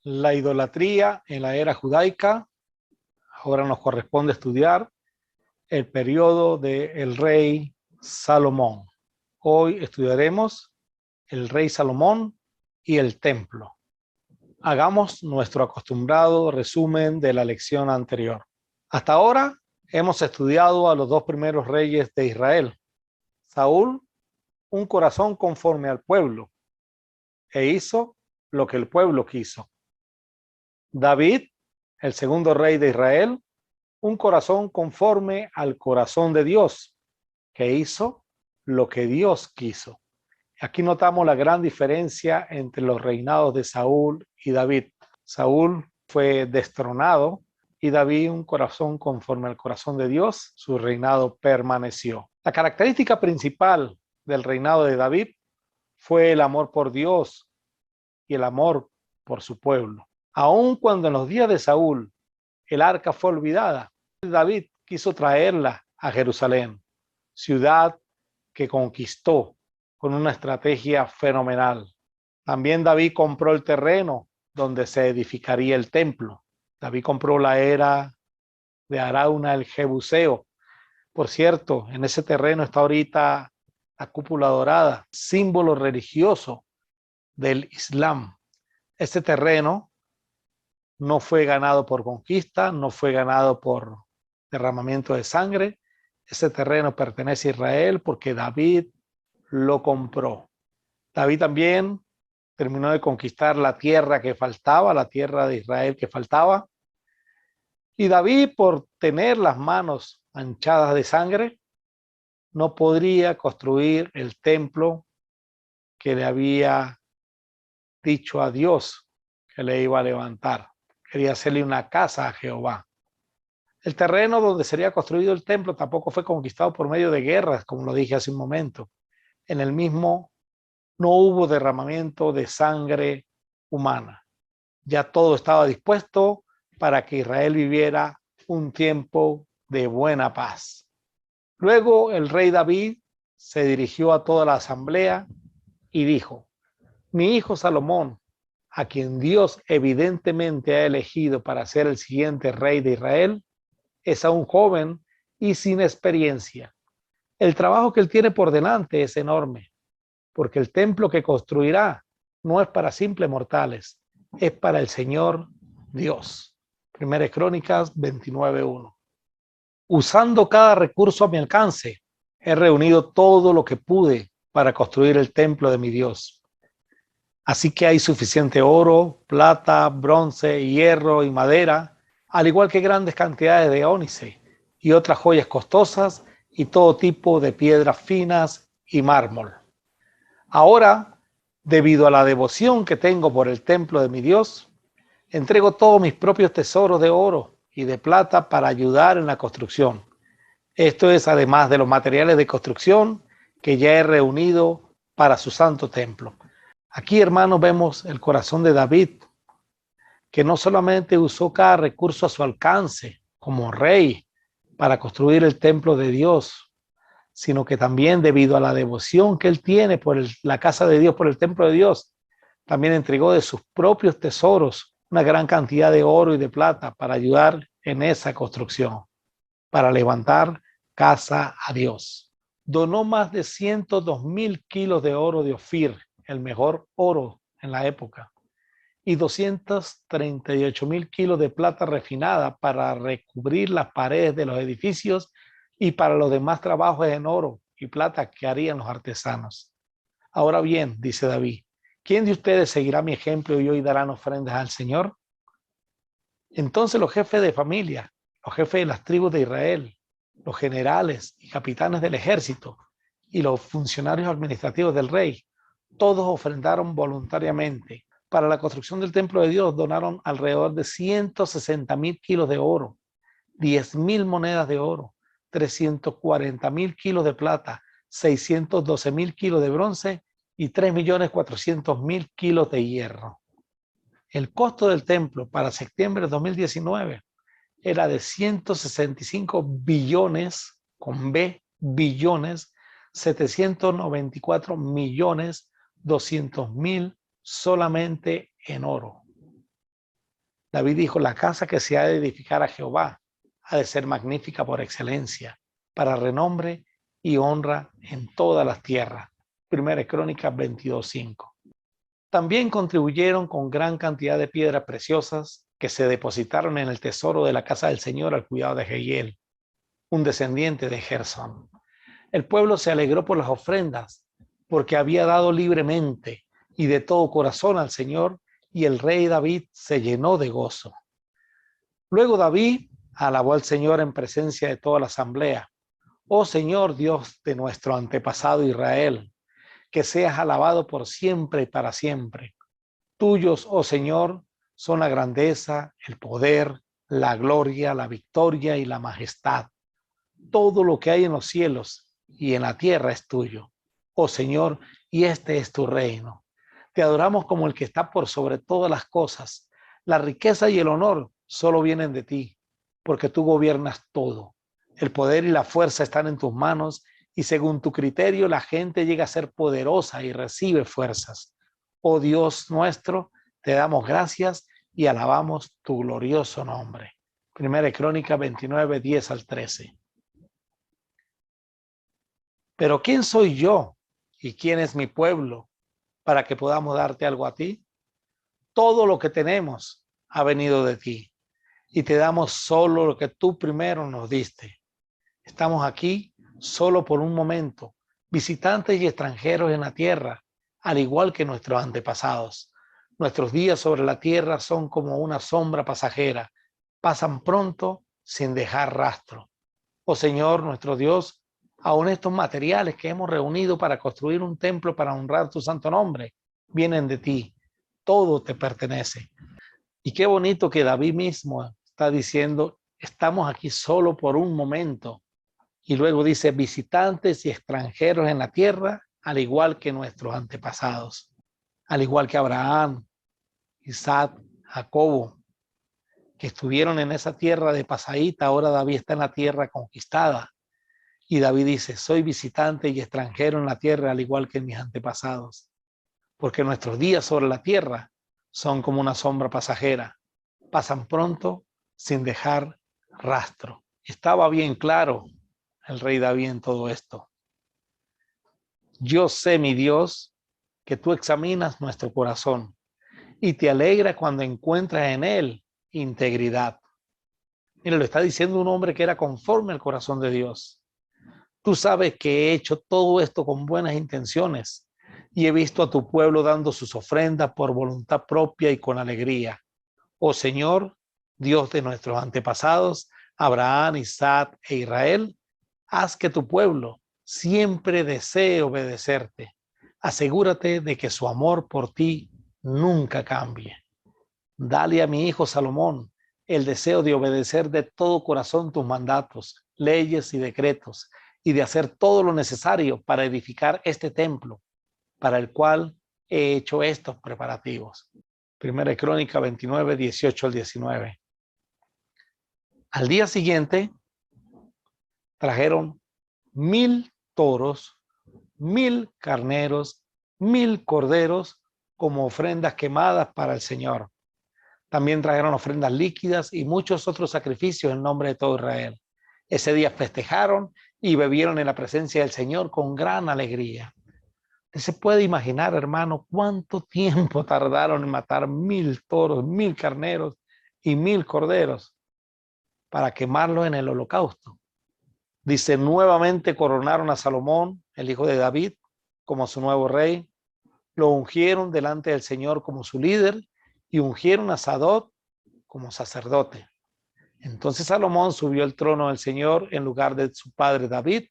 La idolatría en la era judaica. Ahora nos corresponde estudiar el periodo del rey Salomón. Hoy estudiaremos el rey Salomón y el templo. Hagamos nuestro acostumbrado resumen de la lección anterior. Hasta ahora hemos estudiado a los dos primeros reyes de Israel. Saúl, un corazón conforme al pueblo, e hizo lo que el pueblo quiso. David, el segundo rey de Israel, un corazón conforme al corazón de Dios, que hizo lo que Dios quiso. Aquí notamos la gran diferencia entre los reinados de Saúl y David. Saúl fue destronado y David, un corazón conforme al corazón de Dios, su reinado permaneció. La característica principal del reinado de David fue el amor por Dios y el amor por su pueblo. Aun cuando en los días de Saúl el arca fue olvidada, David quiso traerla a Jerusalén, ciudad que conquistó con una estrategia fenomenal. También David compró el terreno donde se edificaría el templo. David compró la era de Arauna el Jebuseo. Por cierto, en ese terreno está ahorita la cúpula dorada, símbolo religioso del Islam. Este terreno no fue ganado por conquista, no fue ganado por derramamiento de sangre. Ese terreno pertenece a Israel porque David lo compró. David también terminó de conquistar la tierra que faltaba, la tierra de Israel que faltaba. Y David, por tener las manos manchadas de sangre, no podría construir el templo que le había dicho a Dios que le iba a levantar. Quería hacerle una casa a Jehová. El terreno donde sería construido el templo tampoco fue conquistado por medio de guerras, como lo dije hace un momento. En el mismo no hubo derramamiento de sangre humana. Ya todo estaba dispuesto para que Israel viviera un tiempo de buena paz. Luego el rey David se dirigió a toda la asamblea y dijo: mi hijo Salomón, a quien Dios evidentemente ha elegido para ser el siguiente rey de Israel, es aún joven y sin experiencia. El trabajo que él tiene por delante es enorme, porque el templo que construirá no es para simples mortales, es para el Señor Dios. Primera Crónicas 29:1. Usando cada recurso a mi alcance, he reunido todo lo que pude para construir el templo de mi Dios. Así que hay suficiente oro, plata, bronce, hierro y madera, al igual que grandes cantidades de ónice y otras joyas costosas y todo tipo de piedras finas y mármol. Ahora, debido a la devoción que tengo por el templo de mi Dios, entrego todos mis propios tesoros de oro y de plata para ayudar en la construcción. Esto es además de los materiales de construcción que ya he reunido para su santo templo. Aquí, hermanos, vemos el corazón de David, que no solamente usó cada recurso a su alcance como rey para construir el templo de Dios, sino que también debido a la devoción que él tiene por la casa de Dios, por el templo de Dios, también entregó de sus propios tesoros una gran cantidad de oro y de plata para ayudar en esa construcción, para levantar casa a Dios. Donó más de 102,000 kilos de oro de Ofir, el mejor oro en la época, y 238,000 kilos de plata refinada para recubrir las paredes de los edificios y para los demás trabajos en oro y plata que harían los artesanos. Ahora bien, dice David, ¿quién de ustedes seguirá mi ejemplo y hoy darán ofrendas al Señor? Entonces los jefes de familia, los jefes de las tribus de Israel, los generales y capitanes del ejército y los funcionarios administrativos del rey, todos ofrendaron voluntariamente. Para la construcción del templo de Dios donaron alrededor de 160,000 kilos de oro, 10,000 monedas de oro, 340,000 kilos de plata, 612,000 kilos de bronce y 3,400,000 kilos de hierro. El costo del templo para septiembre de 2019 era de 165 billones, con B, billones, 794 millones 200 mil solamente en oro. David dijo, la casa que se ha de edificar a Jehová ha de ser magnífica por excelencia, para renombre y honra en todas las tierras. Primera Crónicas 22:5. También contribuyeron con gran cantidad de piedras preciosas que se depositaron en el tesoro de la casa del Señor al cuidado de Jehiel, un descendiente de Gersón. El pueblo se alegró por las ofrendas, porque había dado libremente y de todo corazón al Señor, y el rey David se llenó de gozo. Luego David alabó al Señor en presencia de toda la asamblea. Oh Señor, Dios de nuestro antepasado Israel, que seas alabado por siempre y para siempre. Tuyos, oh Señor, son la grandeza, el poder, la gloria, la victoria y la majestad. Todo lo que hay en los cielos y en la tierra es tuyo, oh Señor, y este es tu reino. Te adoramos como el que está por sobre todas las cosas. La riqueza y el honor solo vienen de ti, porque tú gobiernas todo. El poder y la fuerza están en tus manos, y según tu criterio la gente llega a ser poderosa y recibe fuerzas. Oh Dios nuestro, te damos gracias y alabamos tu glorioso nombre. Primera Crónica 29, 10 al 13. Pero ¿quién soy yo y quién es mi pueblo para que podamos darte algo a ti? Todo lo que tenemos ha venido de ti y te damos solo lo que tú primero nos diste. Estamos aquí solo por un momento, visitantes y extranjeros en la tierra, al igual que nuestros antepasados. Nuestros días sobre la tierra son como una sombra pasajera, pasan pronto sin dejar rastro. Oh Señor, nuestro Dios, aún estos materiales que hemos reunido para construir un templo para honrar tu santo nombre, vienen de ti. Todo te pertenece. Y qué bonito que David mismo está diciendo, estamos aquí solo por un momento. Y luego dice, visitantes y extranjeros en la tierra, al igual que nuestros antepasados, al igual que Abraham, Isaac, Jacobo, que estuvieron en esa tierra de pasadita. Ahora David está en la tierra conquistada. Y David dice, soy visitante y extranjero en la tierra, al igual que mis antepasados, porque nuestros días sobre la tierra son como una sombra pasajera, pasan pronto sin dejar rastro. Estaba bien claro el rey David en todo esto. Yo sé, mi Dios, que tú examinas nuestro corazón y te alegra cuando encuentras en él integridad. Mira, lo está diciendo un hombre que era conforme al corazón de Dios. Tú sabes que he hecho todo esto con buenas intenciones y he visto a tu pueblo dando sus ofrendas por voluntad propia y con alegría. Oh Señor, Dios de nuestros antepasados, Abraham, Isaac e Israel, haz que tu pueblo siempre desee obedecerte. Asegúrate de que su amor por ti nunca cambie. Dale a mi hijo Salomón el deseo de obedecer de todo corazón tus mandatos, leyes y decretos, y de hacer todo lo necesario para edificar este templo, para el cual he hecho estos preparativos. Primera Crónica 29, 18 al 19. Al día siguiente, trajeron 1000 toros, 1000 carneros, 1000 corderos como ofrendas quemadas para el Señor. También trajeron ofrendas líquidas y muchos otros sacrificios en nombre de todo Israel. Ese día festejaron y bebieron en la presencia del Señor con gran alegría. Se puede imaginar, hermano, cuánto tiempo tardaron en matar 1000 toros, 1000 carneros y 1000 corderos para quemarlos en el holocausto. Dice, nuevamente coronaron a Salomón, el hijo de David, como su nuevo rey. Lo ungieron delante del Señor como su líder y ungieron a Sadok como sacerdote. Entonces Salomón subió al trono del Señor en lugar de su padre David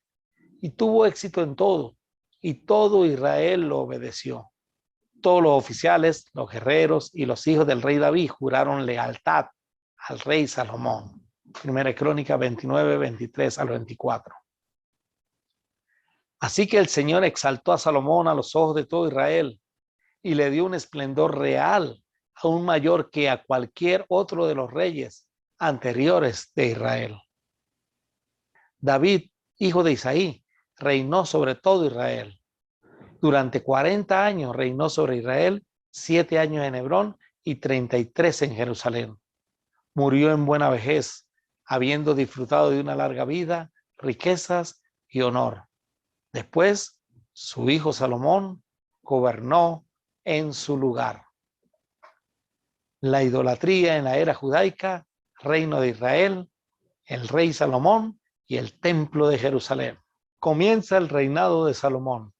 y tuvo éxito en todo, y todo Israel lo obedeció. Todos los oficiales, los guerreros y los hijos del rey David juraron lealtad al rey Salomón. Primera Crónica 29, 23 al 24. Así que el Señor exaltó a Salomón a los ojos de todo Israel y le dio un esplendor real, aún mayor que a cualquier otro de los reyes anteriores de Israel. David, hijo de Isaí, reinó sobre todo Israel. Durante 40 años reinó sobre Israel, 7 años en Hebrón y 33 en Jerusalén. Murió en buena vejez, habiendo disfrutado de una larga vida, riquezas y honor. Después, su hijo Salomón gobernó en su lugar. La idolatría en la era judaica, reino de Israel, el rey Salomón y el templo de Jerusalén. Comienza el reinado de Salomón.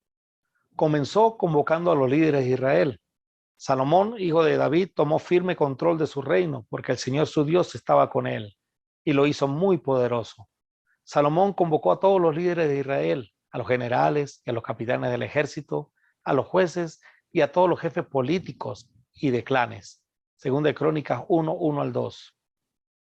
Comenzó convocando a los líderes de Israel. Salomón, hijo de David, tomó firme control de su reino porque el Señor su Dios estaba con él y lo hizo muy poderoso. Salomón convocó a todos los líderes de Israel, a los generales y a los capitanes del ejército, a los jueces y a todos los jefes políticos y de clanes, según de Crónicas 1, 1 al 2.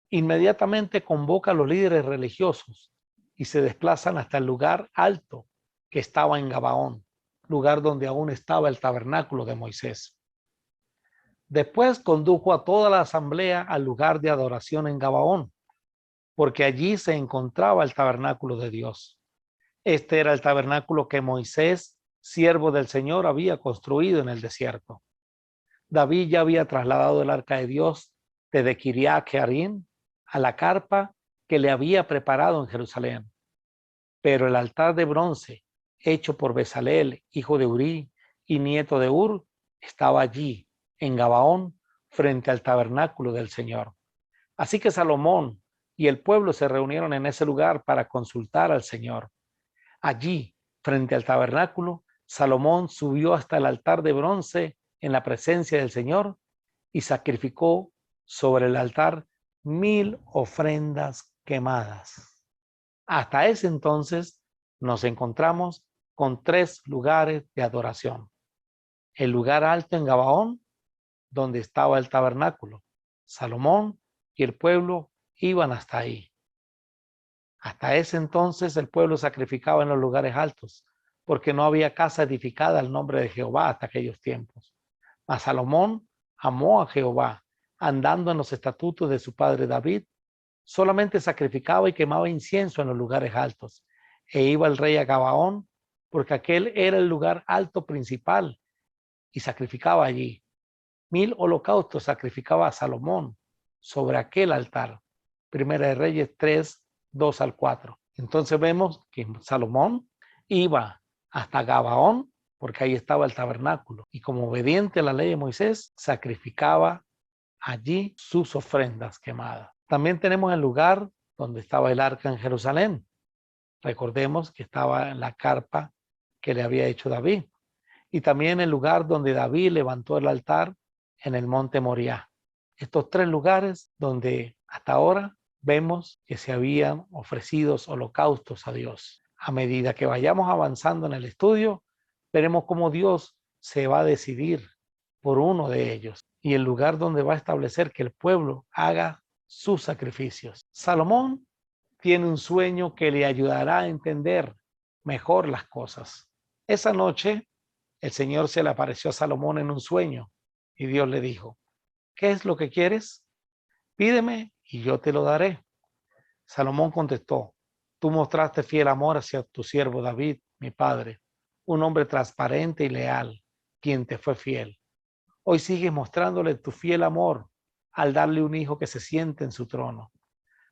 Inmediatamente convoca a los líderes religiosos y se desplazan hasta el lugar alto que estaba en Gabaón, lugar donde aún estaba el tabernáculo de Moisés. Después condujo a toda la asamblea al lugar de adoración en Gabaón, porque allí se encontraba el tabernáculo de Dios. Este era el tabernáculo que Moisés, siervo del Señor, había construido en el desierto. David ya había trasladado el arca de Dios desde Kiriat Jearim a la carpa que le había preparado en Jerusalén. Pero el altar de bronce, hecho por Bezalel, hijo de Uri y nieto de Ur, estaba allí, en Gabaón, frente al tabernáculo del Señor. Así que Salomón y el pueblo se reunieron en ese lugar para consultar al Señor. Allí, frente al tabernáculo, Salomón subió hasta el altar de bronce en la presencia del Señor y sacrificó sobre el altar 1000 ofrendas quemadas. Hasta ese entonces nos encontramos con 3 lugares de adoración. El lugar alto en Gabaón, donde estaba el tabernáculo. Salomón y el pueblo iban hasta ahí. Hasta ese entonces el pueblo sacrificaba en los lugares altos, porque no había casa edificada al nombre de Jehová hasta aquellos tiempos. Mas Salomón amó a Jehová, andando en los estatutos de su padre David. Solamente sacrificaba y quemaba incienso en los lugares altos. E iba el rey a Gabaón, porque aquel era el lugar alto principal, y sacrificaba allí. 1000 holocaustos sacrificaba a Salomón sobre aquel altar. Primera de Reyes 3, 2 al 4. Entonces vemos que Salomón iba hasta Gabaón, porque ahí estaba el tabernáculo, y como obediente a la ley de Moisés, sacrificaba allí sus ofrendas quemadas. También tenemos el lugar donde estaba el arca en Jerusalén. Recordemos que estaba en la carpa que le había hecho David. Y también el lugar donde David levantó el altar en el monte Moriah. Estos 3 lugares donde hasta ahora vemos que se habían ofrecido holocaustos a Dios. A medida que vayamos avanzando en el estudio, veremos cómo Dios se va a decidir por uno de ellos y el lugar donde va a establecer que el pueblo haga sus sacrificios. Salomón tiene un sueño que le ayudará a entender mejor las cosas. Esa noche, el Señor se le apareció a Salomón en un sueño y Dios le dijo: ¿qué es lo que quieres? Pídeme y yo te lo daré. Salomón contestó: tú mostraste fiel amor hacia tu siervo David, mi padre, un hombre transparente y leal, quien te fue fiel. Hoy sigues mostrándole tu fiel amor al darle un hijo que se siente en su trono.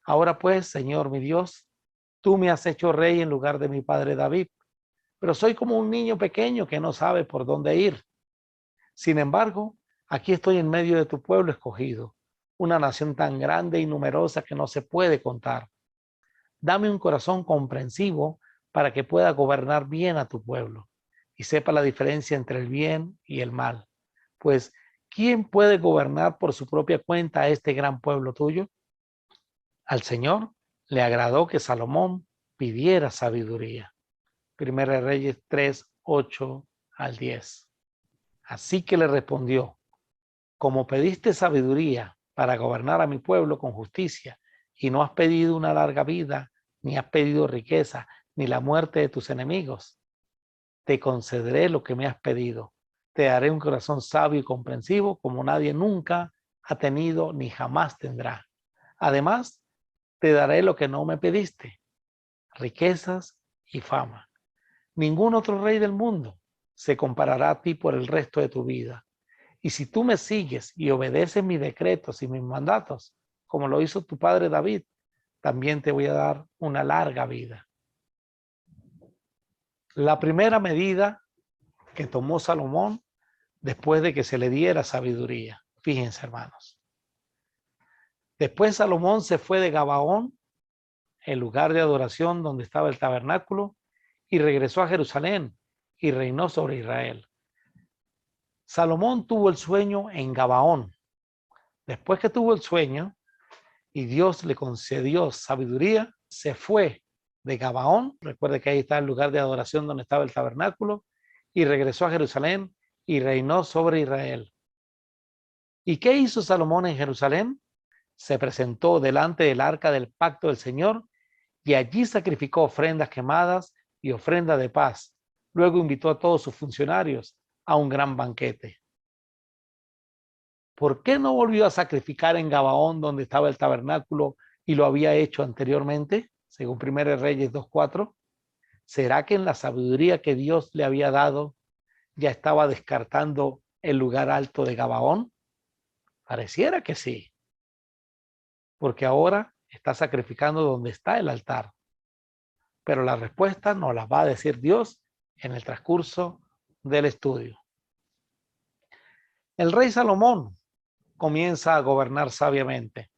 Ahora pues, Señor mi Dios, tú me has hecho rey en lugar de mi padre David, pero soy como un niño pequeño que no sabe por dónde ir. Sin embargo, aquí estoy en medio de tu pueblo escogido, una nación tan grande y numerosa que no se puede contar. Dame un corazón comprensivo para que pueda gobernar bien a tu pueblo y sepa la diferencia entre el bien y el mal. Pues, ¿quién puede gobernar por su propia cuenta a este gran pueblo tuyo? Al Señor le agradó que Salomón pidiera sabiduría. Primera de Reyes 3, 8 al 10. Así que le respondió: como pediste sabiduría para gobernar a mi pueblo con justicia, y no has pedido una larga vida, ni has pedido riqueza, ni la muerte de tus enemigos, te concederé lo que me has pedido. Te daré un corazón sabio y comprensivo como nadie nunca ha tenido ni jamás tendrá. Además, te daré lo que no me pediste: riquezas y fama. Ningún otro rey del mundo se comparará a ti por el resto de tu vida. Y si tú me sigues y obedeces mis decretos y mis mandatos, como lo hizo tu padre David, también te voy a dar una larga vida. La primera medida que tomó Salomón después de que se le diera sabiduría. Fíjense, hermanos. Después Salomón se fue de Gabaón, el lugar de adoración donde estaba el tabernáculo, y regresó a Jerusalén y reinó sobre Israel. Salomón tuvo el sueño en Gabaón. Después que tuvo el sueño y Dios le concedió sabiduría, se fue de Gabaón, recuerde que ahí está el lugar de adoración donde estaba el tabernáculo, y regresó a Jerusalén y reinó sobre Israel. ¿Y qué hizo Salomón en Jerusalén? Se presentó delante del arca del pacto del Señor y allí sacrificó ofrendas quemadas y ofrenda de paz. Luego invitó a todos sus funcionarios a un gran banquete. ¿Por qué no volvió a sacrificar en Gabaón donde estaba el tabernáculo y lo había hecho anteriormente? Según 1 Reyes 2:4. ¿Será que en la sabiduría que Dios le había dado ya estaba descartando el lugar alto de Gabaón? Pareciera que sí, porque ahora está sacrificando donde está el altar. Pero la respuesta nos la va a decir Dios en el transcurso del estudio. El rey Salomón comienza a gobernar sabiamente.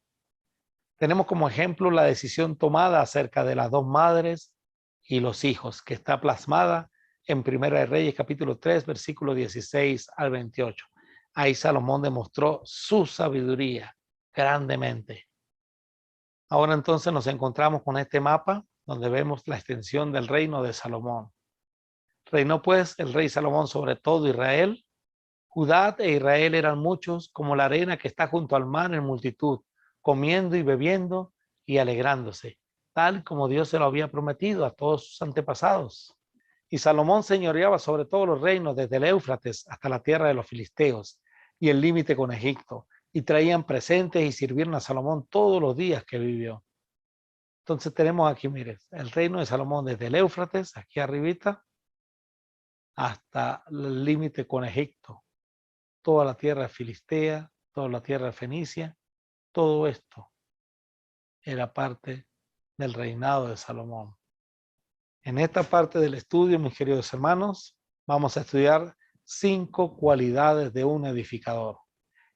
Tenemos como ejemplo la decisión tomada acerca de las dos madres y los hijos, que está plasmada en Primera de Reyes, capítulo 3, versículo 16 al 28. Ahí Salomón demostró su sabiduría grandemente. Ahora entonces nos encontramos con este mapa donde vemos la extensión del reino de Salomón. Reinó pues el rey Salomón sobre todo Israel. Judá e Israel eran muchos como la arena que está junto al mar en multitud, comiendo y bebiendo y alegrándose, tal como Dios se lo había prometido a todos sus antepasados. Y Salomón señoreaba sobre todos los reinos, desde el Éufrates hasta la tierra de los filisteos y el límite con Egipto, y traían presentes y sirvieron a Salomón todos los días que vivió. Entonces tenemos aquí, mire, el reino de Salomón desde el Éufrates, aquí arribita, hasta el límite con Egipto, toda la tierra filistea, toda la tierra fenicia, todo esto era parte del reinado de Salomón. En esta parte del estudio, mis queridos hermanos, vamos a estudiar 5 cualidades de un edificador.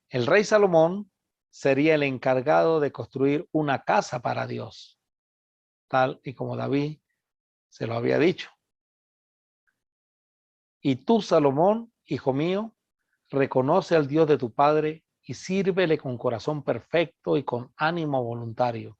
El rey Salomón sería el encargado de construir una casa para Dios, tal y como David se lo había dicho. Y tú, Salomón, hijo mío, reconoce al Dios de tu padre y sírvele con corazón perfecto y con ánimo voluntario,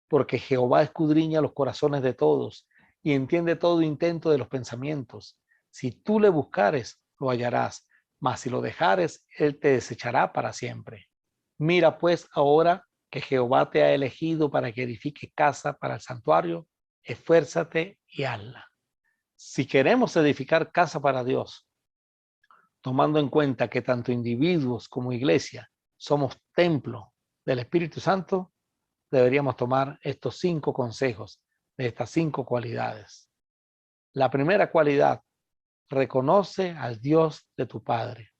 porque Jehová escudriña los corazones de todos y entiende todo intento de los pensamientos. Si tú le buscares, lo hallarás, mas si lo dejares, él te desechará para siempre. Mira pues ahora que Jehová te ha elegido para que edifique casa para el santuario, esfuérzate y hazla. Si queremos edificar casa para Dios, tomando en cuenta que tanto individuos como iglesia somos templo del Espíritu Santo, deberíamos tomar estos 5 consejos de estas 5 cualidades. La primera cualidad, reconoce al Dios de tu Padre.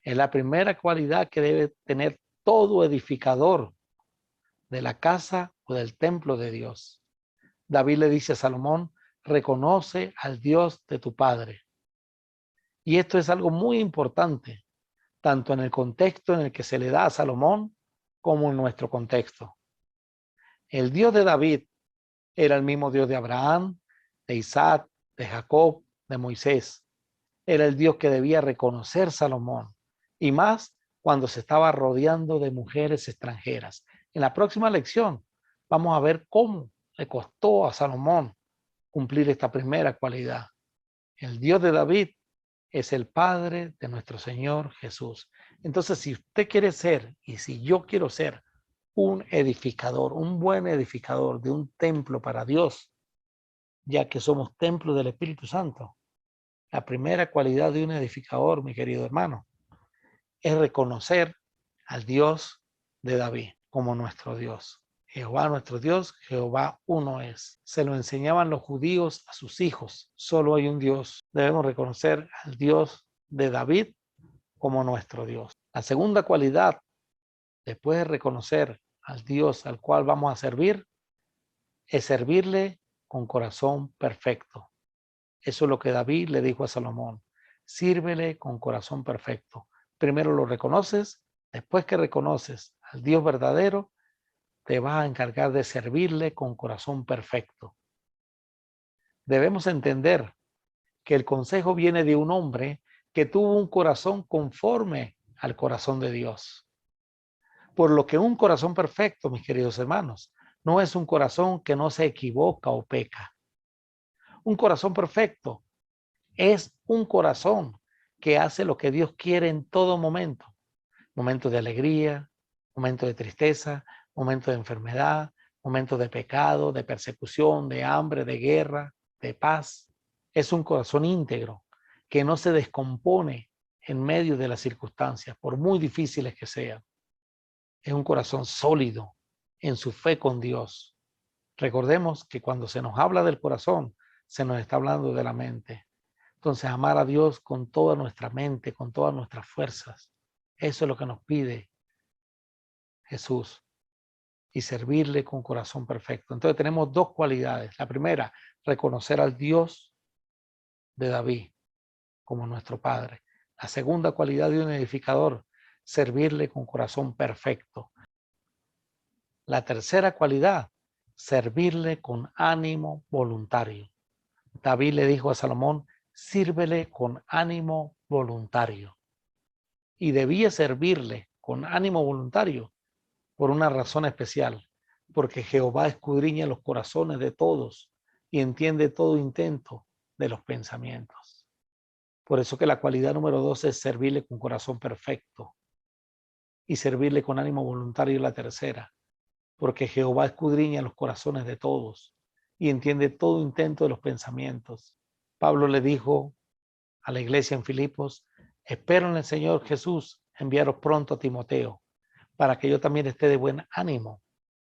Es la primera cualidad que debe tener todo edificador de la casa o del templo de Dios. David le dice a Salomón, reconoce al Dios de tu Padre. Y esto es algo muy importante, tanto en el contexto en el que se le da a Salomón, como en nuestro contexto. El Dios de David era el mismo Dios de Abraham, de Isaac, de Jacob, de Moisés. Era el Dios que debía reconocer Salomón, y más cuando se estaba rodeando de mujeres extranjeras. En la próxima lección vamos a ver cómo le costó a Salomón cumplir esta primera cualidad. El Dios de David es el Padre de nuestro Señor Jesús. Entonces, si usted quiere ser, y si yo quiero ser, un edificador, un buen edificador de un templo para Dios, ya que somos templo del Espíritu Santo, la primera cualidad de un edificador, mi querido hermano, es reconocer al Dios de David como nuestro Dios. Jehová nuestro Dios, Jehová uno es. Se lo enseñaban los judíos a sus hijos. Solo hay un Dios. Debemos reconocer al Dios de David como nuestro Dios. La segunda cualidad después de reconocer al Dios al cual vamos a servir, es servirle con corazón perfecto. Eso es lo que David le dijo a Salomón. Sírvele con corazón perfecto. Primero lo reconoces, después que reconoces al Dios verdadero, te vas a encargar de servirle con corazón perfecto. Debemos entender que el consejo viene de un hombre que tuvo un corazón conforme al corazón de Dios. Por lo que un corazón perfecto, mis queridos hermanos, no es un corazón que no se equivoca o peca. Un corazón perfecto es un corazón que hace lo que Dios quiere en todo momento. Momentos de alegría, momentos de tristeza, momentos de enfermedad, momentos de pecado, de persecución, de hambre, de guerra, de paz. Es un corazón íntegro que no se descompone en medio de las circunstancias, por muy difíciles que sean. Es un corazón sólido en su fe con Dios. Recordemos que cuando se nos habla del corazón, se nos está hablando de la mente. Entonces, amar a Dios con toda nuestra mente, con todas nuestras fuerzas. Eso es lo que nos pide Jesús. Y servirle con corazón perfecto. Entonces tenemos dos cualidades. La primera, reconocer al Dios de David como nuestro Padre. La segunda cualidad de un edificador, servirle con corazón perfecto. La tercera cualidad, servirle con ánimo voluntario. David le dijo a Salomón, sírvele con ánimo voluntario. Y debía servirle con ánimo voluntario por una razón especial, porque Jehová escudriña los corazones de todos y entiende todo intento de los pensamientos. Por eso que la cualidad número 2 es servirle con corazón perfecto y servirle con ánimo voluntario la tercera, porque Jehová escudriña los corazones de todos y entiende todo intento de los pensamientos. Pablo le dijo a la iglesia en Filipos, espero en el Señor Jesús enviaros pronto a Timoteo, para que yo también esté de buen ánimo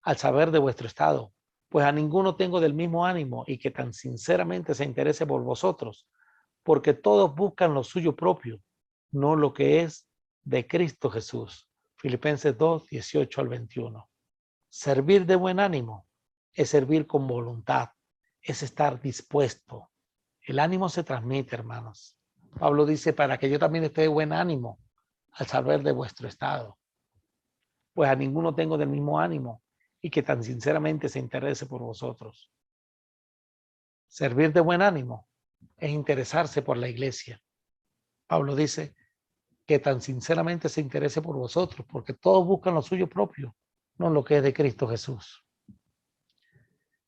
al saber de vuestro estado, pues a ninguno tengo del mismo ánimo y que tan sinceramente se interese por vosotros, porque todos buscan lo suyo propio, no lo que es de Cristo Jesús. Filipenses 2, 18 al 21. Servir de buen ánimo es servir con voluntad, es estar dispuesto. El ánimo se transmite, hermanos. Pablo dice, para que yo también esté de buen ánimo al saber de vuestro estado, pues a ninguno tengo del mismo ánimo y que tan sinceramente se interese por vosotros. Servir de buen ánimo es interesarse por la iglesia. Pablo dice que tan sinceramente se interese por vosotros, porque todos buscan lo suyo propio, no lo que es de Cristo Jesús.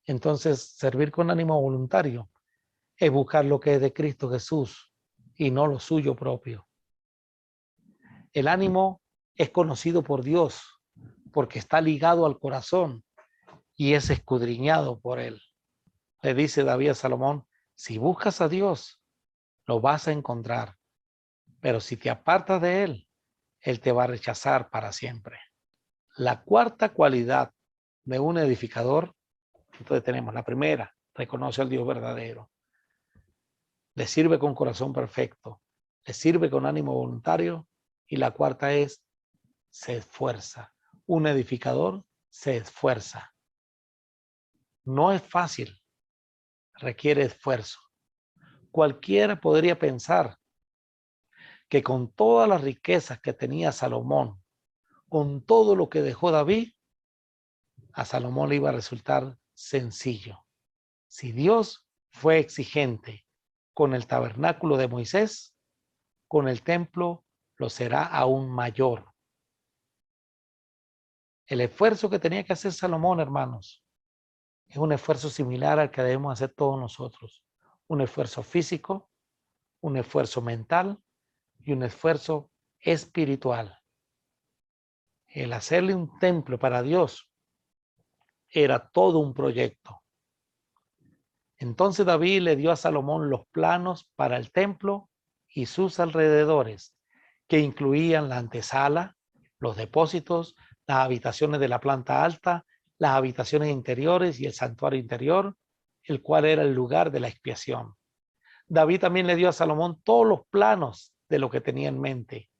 Entonces, servir con ánimo voluntario es buscar lo que es de Cristo Jesús y no lo suyo propio. El ánimo es conocido por Dios porque está ligado al corazón y es escudriñado por él. Le dice David a Salomón, si buscas a Dios, lo vas a encontrar, pero si te apartas de él, él te va a rechazar para siempre. La cuarta cualidad de un edificador, entonces tenemos la primera, reconoce al Dios verdadero, le sirve con corazón perfecto, le sirve con ánimo voluntario, y la cuarta es, se esfuerza. Un edificador se esfuerza. No es fácil, requiere esfuerzo. Cualquiera podría pensar que con todas las riquezas que tenía Salomón, con todo lo que dejó David, a Salomón le iba a resultar sencillo. Si Dios fue exigente con el tabernáculo de Moisés, con el templo lo será aún mayor. El esfuerzo que tenía que hacer Salomón, hermanos, es un esfuerzo similar al que debemos hacer todos nosotros. Un esfuerzo físico, un esfuerzo mental y un esfuerzo espiritual. El hacerle un templo para Dios era todo un proyecto. Entonces David le dio a Salomón los planos para el templo y sus alrededores, que incluían la antesala, los depósitos, las habitaciones de la planta alta, las habitaciones interiores y el santuario interior, el cual era el lugar de la expiación. David también le dio a Salomón todos los planos de lo que tenía en mente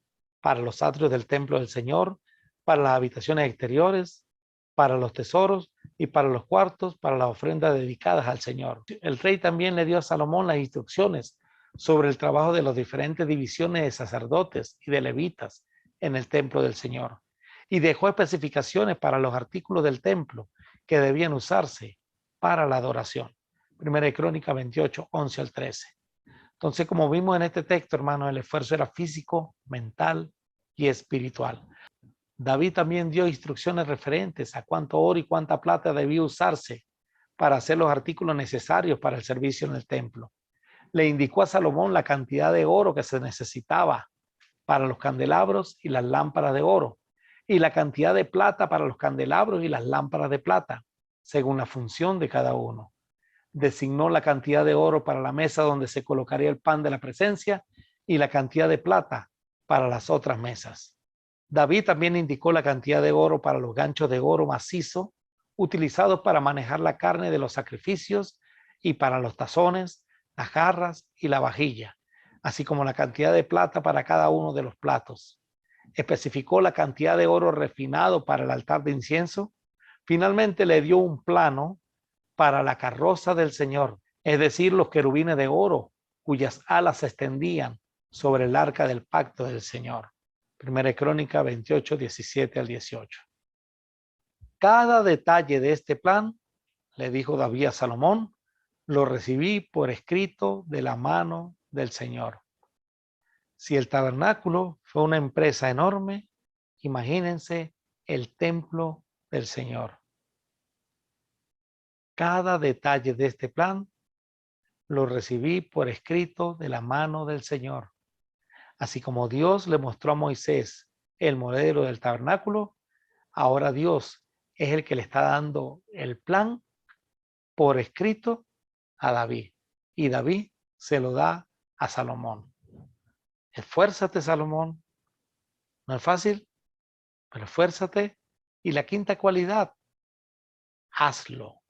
para los atrios del templo del Señor, para las habitaciones exteriores, para los tesoros y para los cuartos, para las ofrendas dedicadas al Señor. El rey también le dio a Salomón las instrucciones sobre el trabajo de las diferentes divisiones de sacerdotes y de levitas en el templo del Señor, y dejó especificaciones para los artículos del templo que debían usarse para la adoración. Primera de Crónicas 28, 11 al 13. Entonces, como vimos en este texto, hermano, el esfuerzo era físico, mental y espiritual. David también dio instrucciones referentes a cuánto oro y cuánta plata debía usarse para hacer los artículos necesarios para el servicio en el templo. Le indicó a Salomón la cantidad de oro que se necesitaba para los candelabros y las lámparas de oro, y la cantidad de plata para los candelabros y las lámparas de plata, según la función de cada uno. Designó la cantidad de oro para la mesa donde se colocaría el pan de la presencia y la cantidad de plata para las otras mesas. David también indicó la cantidad de oro para los ganchos de oro macizo utilizados para manejar la carne de los sacrificios y para los tazones, las jarras y la vajilla, así como la cantidad de plata para cada uno de los platos. Especificó la cantidad de oro refinado para el altar de incienso. Finalmente le dio un plano para la carroza del Señor, es decir, los querubines de oro cuyas alas se extendían sobre el arca del pacto del Señor. Primera Crónica 28, 17 al 18. Cada detalle de este plan, le dijo David a Salomón, lo recibí por escrito de la mano del Señor. Si el tabernáculo fue una empresa enorme, imagínense el templo del Señor. Cada detalle de este plan lo recibí por escrito de la mano del Señor. Así como Dios le mostró a Moisés el modelo del tabernáculo, ahora Dios es el que le está dando el plan por escrito a David. Y David se lo da a Salomón. Esfuérzate, Salomón. No es fácil, pero esfuérzate. Y la quinta cualidad, hazlo.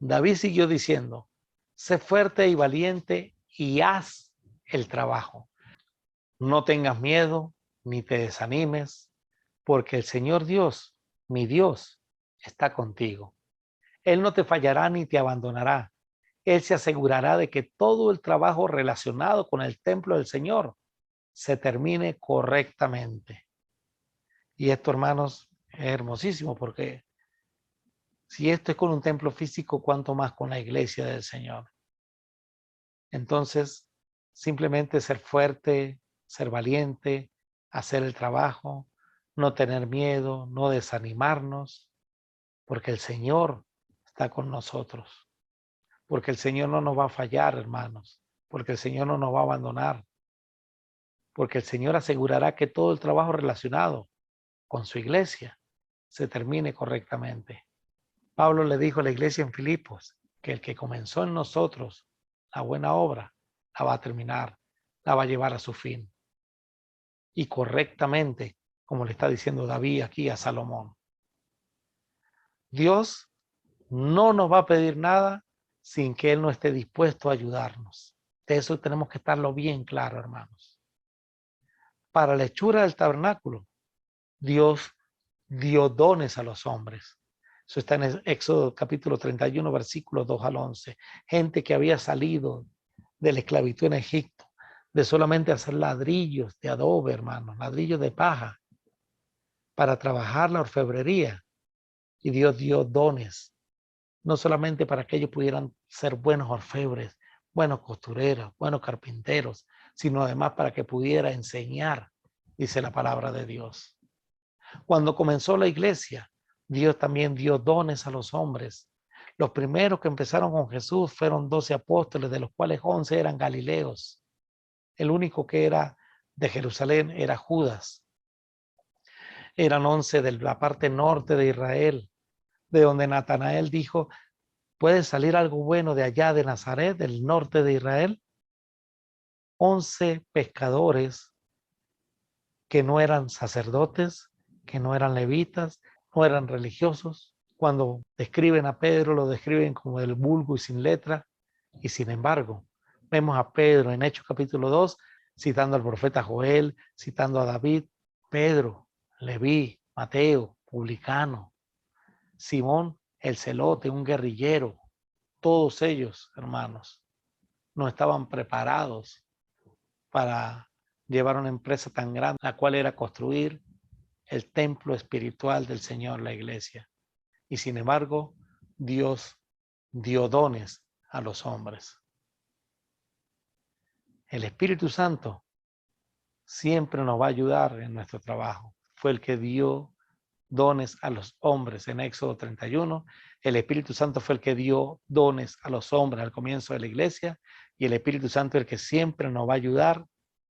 David siguió diciendo, sé fuerte y valiente y haz el trabajo. No tengas miedo ni te desanimes, porque el Señor Dios, mi Dios, está contigo. Él no te fallará ni te abandonará. Él se asegurará de que todo el trabajo relacionado con el templo del Señor se termine correctamente. Y esto, hermanos, es hermosísimo, porque si esto es con un templo físico, ¿cuánto más con la iglesia del Señor? Entonces, simplemente ser fuerte, ser valiente, hacer el trabajo, no tener miedo, no desanimarnos, porque el Señor está con nosotros, porque el Señor no nos va a fallar, hermanos, porque el Señor no nos va a abandonar, porque el Señor asegurará que todo el trabajo relacionado con su iglesia se termine correctamente. Pablo le dijo a la iglesia en Filipos que el que comenzó en nosotros la buena obra la va a terminar, la va a llevar a su fin. Y correctamente, como le está diciendo David aquí a Salomón. Dios no nos va a pedir nada sin que Él no esté dispuesto a ayudarnos. De eso tenemos que estarlo bien claro, hermanos. Para la hechura del tabernáculo, Dios dio dones a los hombres. Eso está en Éxodo capítulo 31, versículos 2 al 11. Gente que había salido de la esclavitud en Egipto, de solamente hacer ladrillos de adobe, hermanos, ladrillos de paja, para trabajar la orfebrería. Y Dios dio dones, no solamente para que ellos pudieran ser buenos orfebres, buenos costureros, buenos carpinteros, sino además para que pudiera enseñar, dice la palabra de Dios. Cuando comenzó la iglesia, Dios también dio dones a los hombres. Los primeros que empezaron con Jesús fueron 12 apóstoles, de los cuales 11 eran galileos. El único que era de Jerusalén era Judas. Eran 11 de la parte norte de Israel, de donde Natanael dijo, ¿puede salir algo bueno de allá de Nazaret, del norte de Israel? 11 pescadores que no eran sacerdotes, que no eran levitas, no eran religiosos. Cuando describen a Pedro, lo describen como el vulgo y sin letra. Y sin embargo, vemos a Pedro en Hechos capítulo 2, citando al profeta Joel, citando a David. Pedro Leví, Mateo, publicano, Simón, el celote, un guerrillero. Todos ellos, hermanos, no estaban preparados para llevar una empresa tan grande, la cual era construir el templo espiritual del Señor, la iglesia. Y sin embargo, Dios dio dones a los hombres. El Espíritu Santo siempre nos va a ayudar en nuestro trabajo. Fue el que dio dones a los hombres en Éxodo 31. El Espíritu Santo fue el que dio dones a los hombres al comienzo de la iglesia, y el Espíritu Santo es el que siempre nos va a ayudar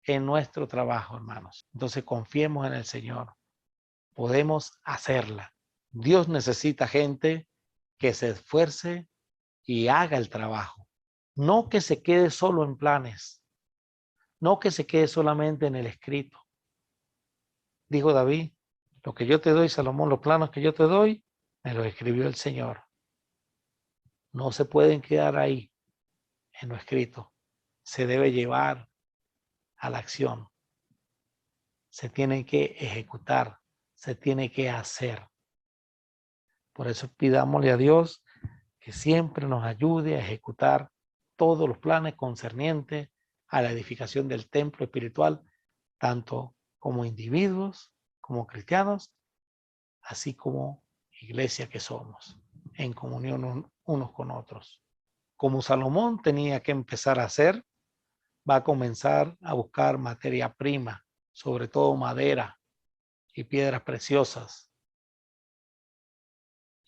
en nuestro trabajo, hermanos. Entonces confiemos en el Señor. Podemos hacerla. Dios necesita gente que se esfuerce y haga el trabajo. No que se quede solo en planes. No que se quede solamente en el escrito. Dijo David, lo que yo te doy, Salomón, los planos que yo te doy, me los escribió el Señor. No se pueden quedar ahí en lo escrito. Se debe llevar a la acción. Se tiene que ejecutar. Se tiene que hacer. Por eso pidámosle a Dios que siempre nos ayude a ejecutar todos los planes concernientes a la edificación del templo espiritual, tanto como individuos, como cristianos, así como iglesia que somos, en comunión unos con otros. Como Salomón tenía que empezar a hacer, va a comenzar a buscar materia prima, sobre todo madera y piedras preciosas,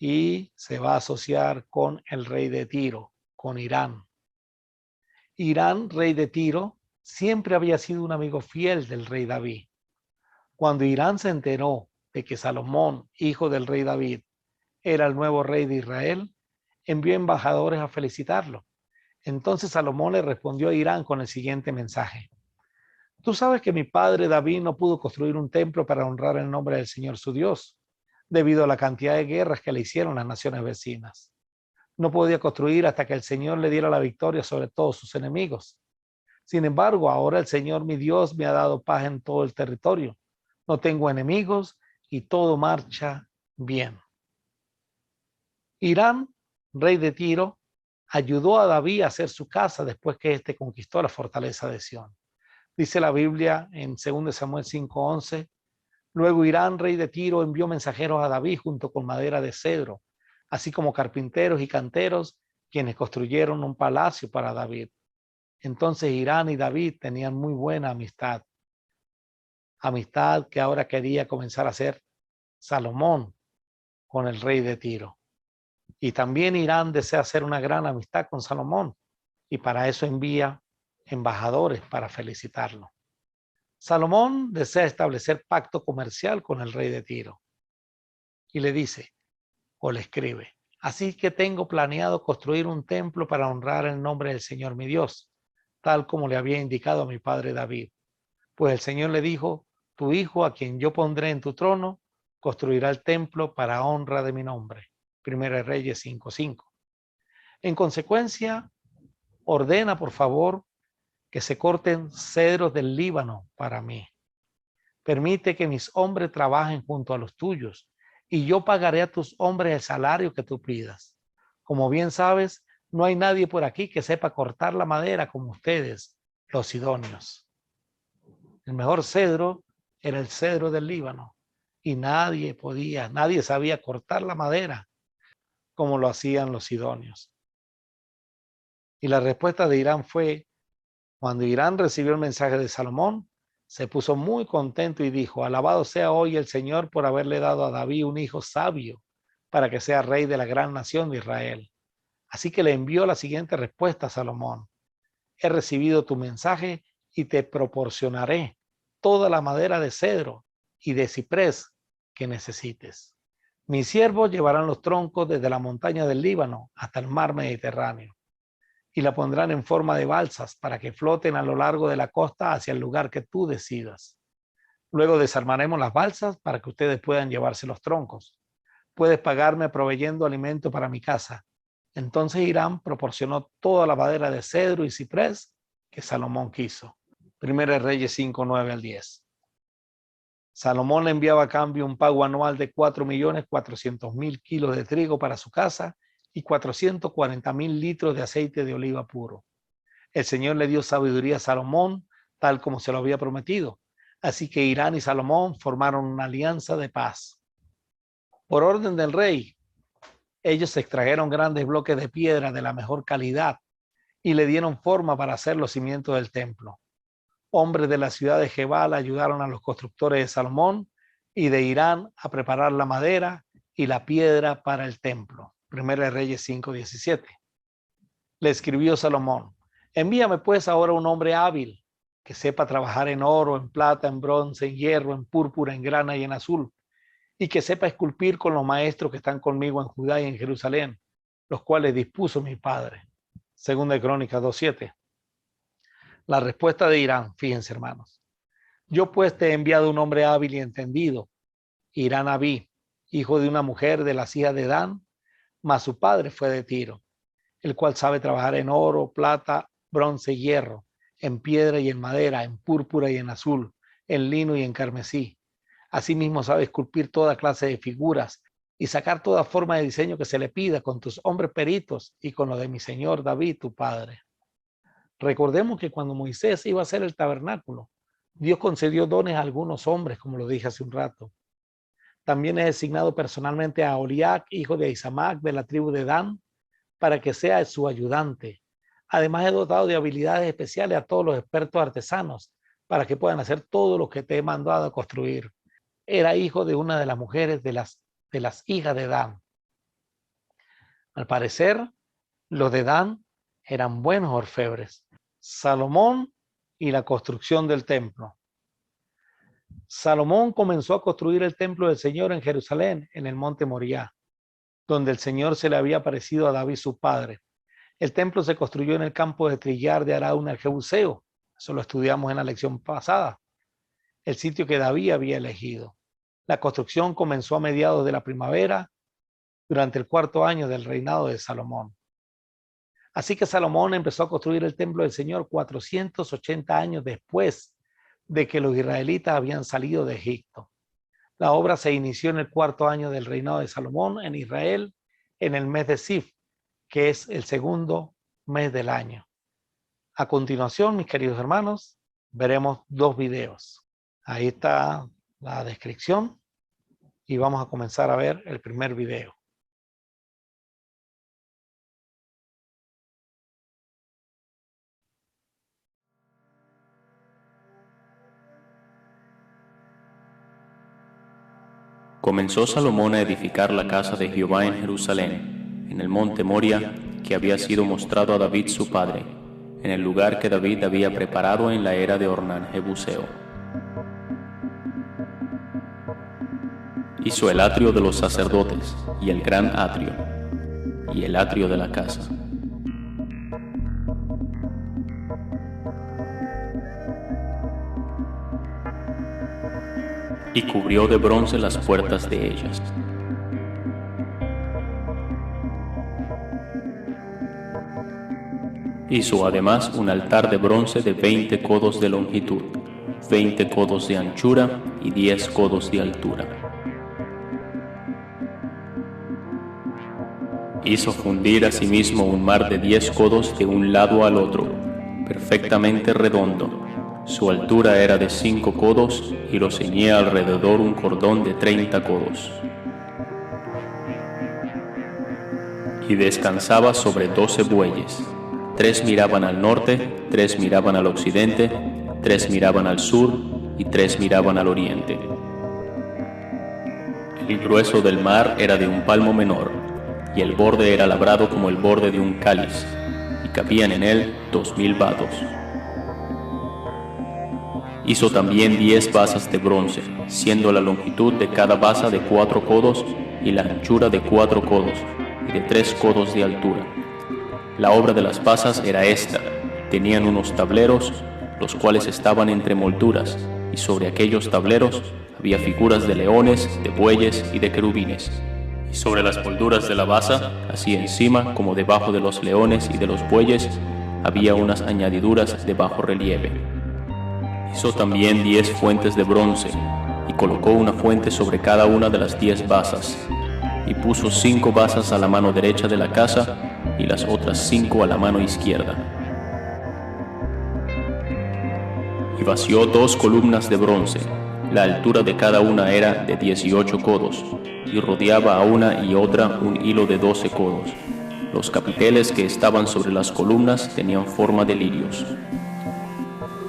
y se va a asociar con el rey de Tiro, con Irán. Irán, rey de Tiro, siempre había sido un amigo fiel del rey David. Cuando Irán se enteró de que Salomón, hijo del rey David, era el nuevo rey de Israel, envió embajadores a felicitarlo. Entonces Salomón le respondió a Irán con el siguiente mensaje. Tú sabes que mi padre David no pudo construir un templo para honrar el nombre del Señor su Dios, debido a la cantidad de guerras que le hicieron las naciones vecinas. No podía construir hasta que el Señor le diera la victoria sobre todos sus enemigos. Sin embargo, ahora el Señor mi Dios me ha dado paz en todo el territorio. No tengo enemigos y todo marcha bien. Irán, rey de Tiro, ayudó a David a hacer su casa después que éste conquistó la fortaleza de Sión. Dice la Biblia en 2 Samuel 5:11, luego Irán, rey de Tiro, envió mensajeros a David junto con madera de cedro, así como carpinteros y canteros, quienes construyeron un palacio para David. Entonces Irán y David tenían muy buena amistad. Amistad que ahora quería comenzar a hacer Salomón con el rey de Tiro. Y también Irán desea hacer una gran amistad con Salomón, y para eso envía embajadores para felicitarlo. Salomón desea establecer pacto comercial con el rey de Tiro y le dice, o le escribe, así que tengo planeado construir un templo para honrar el nombre del Señor mi Dios, tal como le había indicado a mi padre David. Pues el Señor le dijo, tu hijo, a quien yo pondré en tu trono, construirá el templo para honra de mi nombre. Primera Reyes 5:5. En consecuencia, ordena, por favor, que se corten cedros del Líbano para mí. Permite que mis hombres trabajen junto a los tuyos, y yo pagaré a tus hombres el salario que tú pidas. Como bien sabes, no hay nadie por aquí que sepa cortar la madera como ustedes, los sidonios. El mejor cedro era el cedro del Líbano, y nadie sabía cortar la madera como lo hacían los sidonios. Y la respuesta de Irán fue, cuando Irán recibió el mensaje de Salomón, se puso muy contento y dijo, alabado sea hoy el Señor por haberle dado a David un hijo sabio para que sea rey de la gran nación de Israel. Así que le envió la siguiente respuesta a Salomón. He recibido tu mensaje y te proporcionaré toda la madera de cedro y de ciprés que necesites. Mis siervos llevarán los troncos desde la montaña del Líbano hasta el mar Mediterráneo y la pondrán en forma de balsas para que floten a lo largo de la costa hacia el lugar que tú decidas. Luego desarmaremos las balsas para que ustedes puedan llevarse los troncos. Puedes pagarme proveyendo alimento para mi casa. Entonces Irán proporcionó toda la madera de cedro y ciprés que Salomón quiso. Primera Reyes 5:9-10. Salomón le enviaba a cambio un pago anual de 4.400.000 kilos de trigo para su casa y 440.000 litros de aceite de oliva puro. El Señor le dio sabiduría a Salomón, tal como se lo había prometido. Así que Hirán y Salomón formaron una alianza de paz. Por orden del rey, ellos extrajeron grandes bloques de piedra de la mejor calidad y le dieron forma para hacer los cimientos del templo. Hombres de la ciudad de Gebal ayudaron a los constructores de Salomón y de Hirán a preparar la madera y la piedra para el templo. Primera de Reyes 5:17. Le escribió Salomón: envíame pues ahora un hombre hábil que sepa trabajar en oro, en plata, en bronce, en hierro, en púrpura, en grana y en azul, y que sepa esculpir con los maestros que están conmigo en Judá y en Jerusalén, los cuales dispuso mi padre. Segunda de Crónicas 2:7. La respuesta de Hirán, fíjense hermanos: yo pues te he enviado un hombre hábil y entendido, Hirán Abí, hijo de una mujer de las hijas de Dan, mas su padre fue de Tiro, el cual sabe trabajar en oro, plata, bronce y hierro, en piedra y en madera, en púrpura y en azul, en lino y en carmesí. Asimismo sabe esculpir toda clase de figuras y sacar toda forma de diseño que se le pida con tus hombres peritos y con lo de mi señor David, tu padre. Recordemos que cuando Moisés iba a hacer el tabernáculo, Dios concedió dones a algunos hombres, como lo dije hace un rato. También he designado personalmente a Oliac, hijo de Isamac, de la tribu de Dan, para que sea su ayudante. Además, he dotado de habilidades especiales a todos los expertos artesanos, para que puedan hacer todo lo que te he mandado a construir. Era hijo de una de las mujeres de las hijas de Dan. Al parecer, los de Dan eran buenos orfebres. Salomón y la construcción del templo. Salomón comenzó a construir el templo del Señor en Jerusalén, en el monte Moriah, donde el Señor se le había aparecido a David su padre. El templo se construyó en el campo de trillar de Araúna el Jebuseo. Eso lo estudiamos en la lección pasada. El sitio que David había elegido. La construcción comenzó a mediados de la primavera, durante el 4º año del reinado de Salomón. Así que Salomón empezó a construir el templo del Señor 480 años después de que los israelitas habían salido de Egipto. La obra se inició en el 4º año del reinado de Salomón en Israel, en el mes de Sif, que es el 2º mes del año. A continuación, mis queridos hermanos, veremos 2 videos. Ahí está la descripción y vamos a comenzar a ver el primer video. Comenzó Salomón a edificar la casa de Jehová en Jerusalén, en el monte Moria, que había sido mostrado a David su padre, en el lugar que David había preparado en la era de Ornán Jebuseo. Hizo el atrio de los sacerdotes, y el gran atrio, y el atrio de la casa. Y cubrió de bronce las puertas de ellas. Hizo además un altar de bronce de 20 codos de longitud, 20 codos de anchura y 10 codos de altura. Hizo fundir asimismo un mar de 10 codos de un lado al otro, perfectamente redondo. Su altura era de 5 codos y lo ceñía alrededor un cordón de 30 codos. Y descansaba sobre 12 bueyes. 3 miraban al norte, 3 miraban al occidente, 3 miraban al sur y 3 miraban al oriente. El grueso del mar era de un palmo menor, y el borde era labrado como el borde de un cáliz, y cabían en él 2000 vados. Hizo también 10 basas de bronce, siendo la longitud de cada basa de 4 codos y la anchura de 4 codos y de 3 codos de altura. La obra de las basas era esta: tenían unos tableros, los cuales estaban entre molduras, y sobre aquellos tableros había figuras de leones, de bueyes y de querubines. Y sobre las molduras de la basa, así encima como debajo de los leones y de los bueyes, había unas añadiduras de bajo relieve. Hizo también 10 fuentes de bronce, y colocó una fuente sobre cada una de las 10 basas, y puso 5 basas a la mano derecha de la casa y las otras 5 a la mano izquierda. Y vació 2 columnas de bronce, la altura de cada una era de 18 codos, y rodeaba a una y otra un hilo de 12 codos. Los capiteles que estaban sobre las columnas tenían forma de lirios.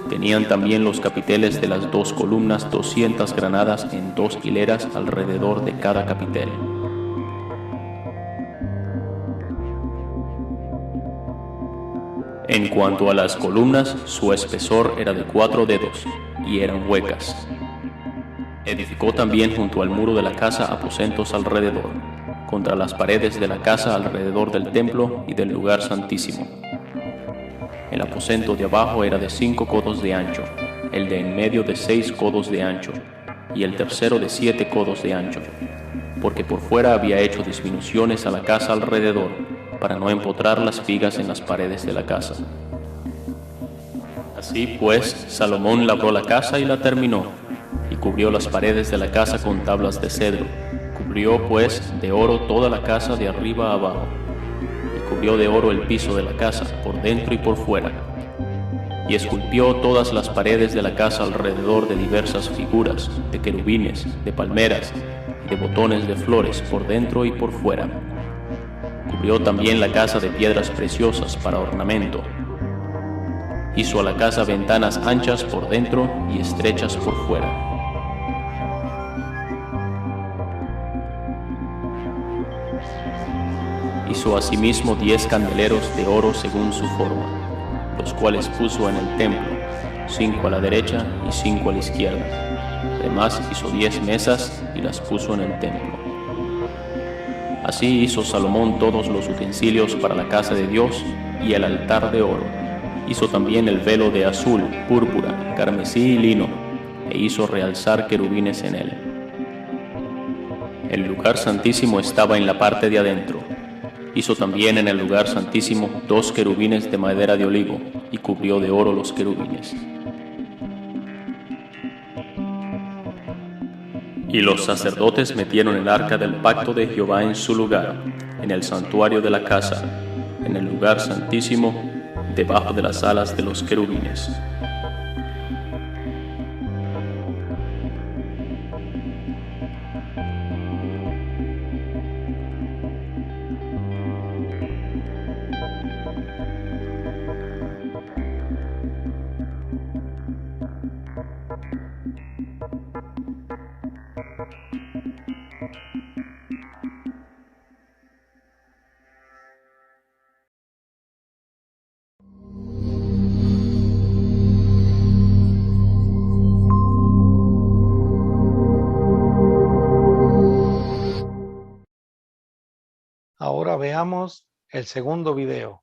Tenían también los capiteles de las 2 columnas 200 granadas en 2 hileras alrededor de cada capitel. En cuanto a las columnas, su espesor era de 4 dedos, y eran huecas. Edificó también junto al muro de la casa aposentos alrededor, contra las paredes de la casa alrededor del templo y del lugar santísimo. El aposento de abajo era de 5 codos de ancho, el de en medio de 6 codos de ancho, y el tercero de 7 codos de ancho, porque por fuera había hecho disminuciones a la casa alrededor, para no empotrar las vigas en las paredes de la casa. Así pues, Salomón labró la casa y la terminó, y cubrió las paredes de la casa con tablas de cedro. Cubrió, pues, de oro toda la casa de arriba a abajo, y cubrió de oro el piso de la casa, por dentro y por fuera. Y esculpió todas las paredes de la casa alrededor de diversas figuras, de querubines, de palmeras y de botones de flores, por dentro y por fuera. Cubrió también la casa de piedras preciosas para ornamento. Hizo a la casa ventanas anchas por dentro y estrechas por fuera. Hizo asimismo 10 candeleros de oro según su forma, los cuales puso en el templo, 5 a la derecha y 5 a la izquierda. Además hizo 10 mesas y las puso en el templo. Así hizo Salomón todos los utensilios para la casa de Dios y el altar de oro. Hizo también el velo de azul, púrpura, carmesí y lino, e hizo realzar querubines en él. El lugar santísimo estaba en la parte de adentro. Hizo también en el lugar santísimo 2 querubines de madera de olivo, y cubrió de oro los querubines. Y los sacerdotes metieron el arca del pacto de Jehová en su lugar, en el santuario de la casa, en el lugar santísimo, debajo de las alas de los querubines. Ahora veamos el segundo video.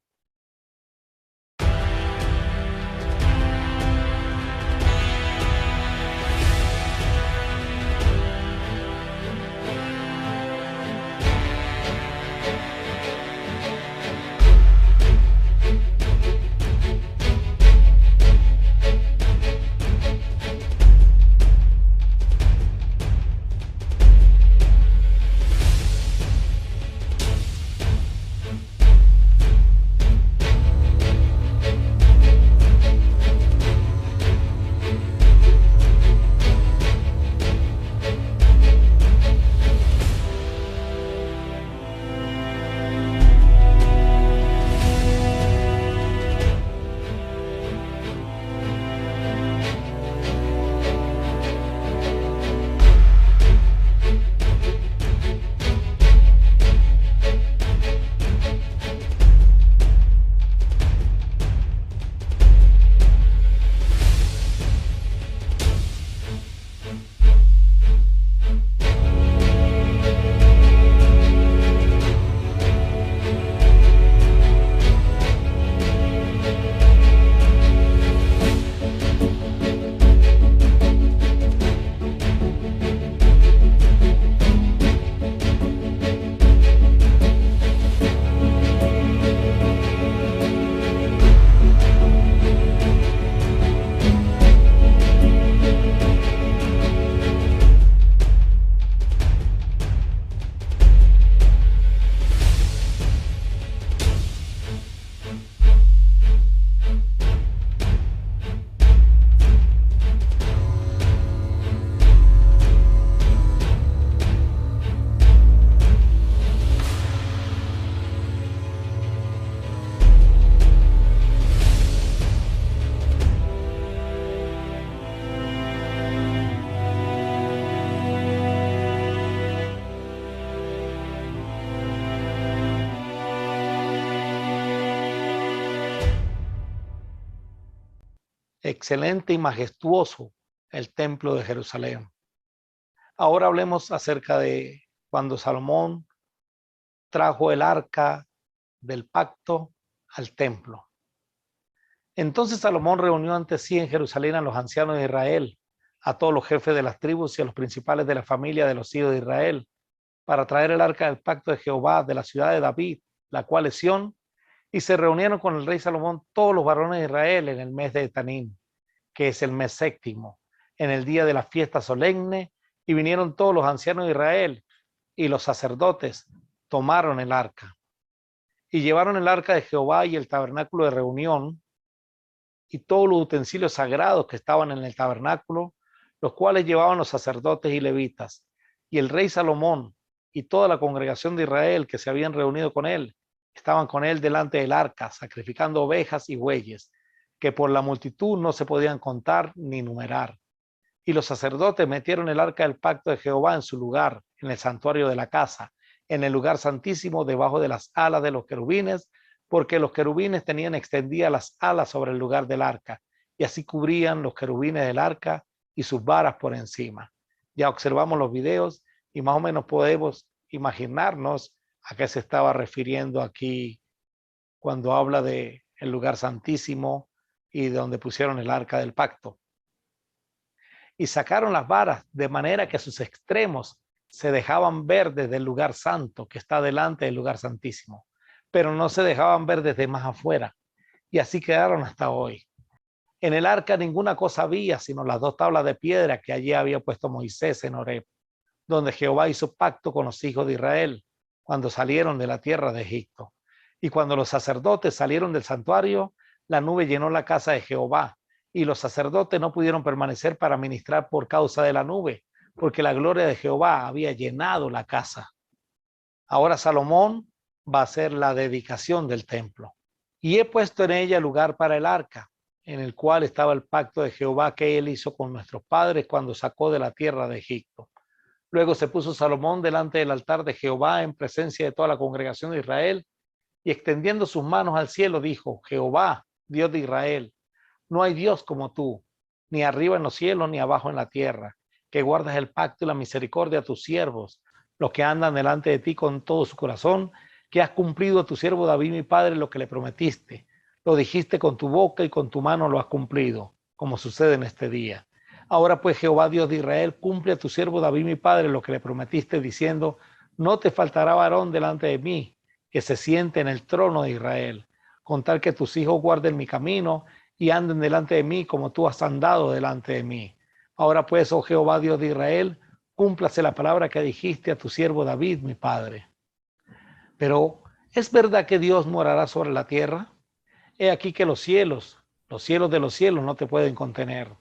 excelente y majestuoso el templo de Jerusalén. Ahora hablemos acerca de cuando Salomón trajo el arca del pacto al templo. Entonces Salomón reunió ante sí en Jerusalén a los ancianos de Israel, a todos los jefes de las tribus y a los principales de la familia de los hijos de Israel, para traer el arca del pacto de Jehová de la ciudad de David, la cual es Sión, y se reunieron con el rey Salomón todos los varones de Israel en el mes de Etanim, que es el mes séptimo, en el día de la fiesta solemne, y vinieron todos los ancianos de Israel, y los sacerdotes tomaron el arca, y llevaron el arca de Jehová y el tabernáculo de reunión, y todos los utensilios sagrados que estaban en el tabernáculo, los cuales llevaban los sacerdotes y levitas. Y el rey Salomón y toda la congregación de Israel que se habían reunido con él, estaban con él delante del arca, sacrificando ovejas y bueyes, que por la multitud no se podían contar ni numerar. Y los sacerdotes metieron el arca del pacto de Jehová en su lugar, en el santuario de la casa, en el lugar santísimo, debajo de las alas de los querubines, porque los querubines tenían extendidas las alas sobre el lugar del arca, y así cubrían los querubines del arca y sus varas por encima. Ya observamos los videos y más o menos podemos imaginarnos a qué se estaba refiriendo aquí cuando habla de el lugar santísimo y de donde pusieron el arca del pacto. Y sacaron las varas de manera que sus extremos se dejaban ver desde el lugar santo que está delante del lugar santísimo, pero no se dejaban ver desde más afuera, y así quedaron hasta hoy. En el arca ninguna cosa había, sino las dos tablas de piedra que allí había puesto Moisés en Horeb, donde Jehová hizo pacto con los hijos de Israel, cuando salieron de la tierra de Egipto. Y cuando los sacerdotes salieron del santuario, la nube llenó la casa de Jehová, y los sacerdotes no pudieron permanecer para ministrar por causa de la nube, porque la gloria de Jehová había llenado la casa. Ahora Salomón va a hacer la dedicación del templo. Y he puesto en ella lugar para el arca, en el cual estaba el pacto de Jehová que él hizo con nuestros padres cuando sacó de la tierra de Egipto. Luego se puso Salomón delante del altar de Jehová en presencia de toda la congregación de Israel, y extendiendo sus manos al cielo dijo: Jehová, Dios de Israel, no hay Dios como tú, ni arriba en los cielos ni abajo en la tierra, que guardas el pacto y la misericordia a tus siervos, los que andan delante de ti con todo su corazón, que has cumplido a tu siervo David mi padre lo que le prometiste. Lo dijiste con tu boca y con tu mano lo has cumplido, como sucede en este día. Ahora pues, Jehová Dios de Israel, cumple a tu siervo David mi padre lo que le prometiste, diciendo: no te faltará varón delante de mí, que se siente en el trono de Israel, con tal que tus hijos guarden mi camino y anden delante de mí como tú has andado delante de mí. Ahora pues, oh Jehová Dios de Israel, cúmplase la palabra que dijiste a tu siervo David mi padre. Pero, ¿es verdad que Dios morará sobre la tierra? He aquí que los cielos de los cielos no te pueden contener.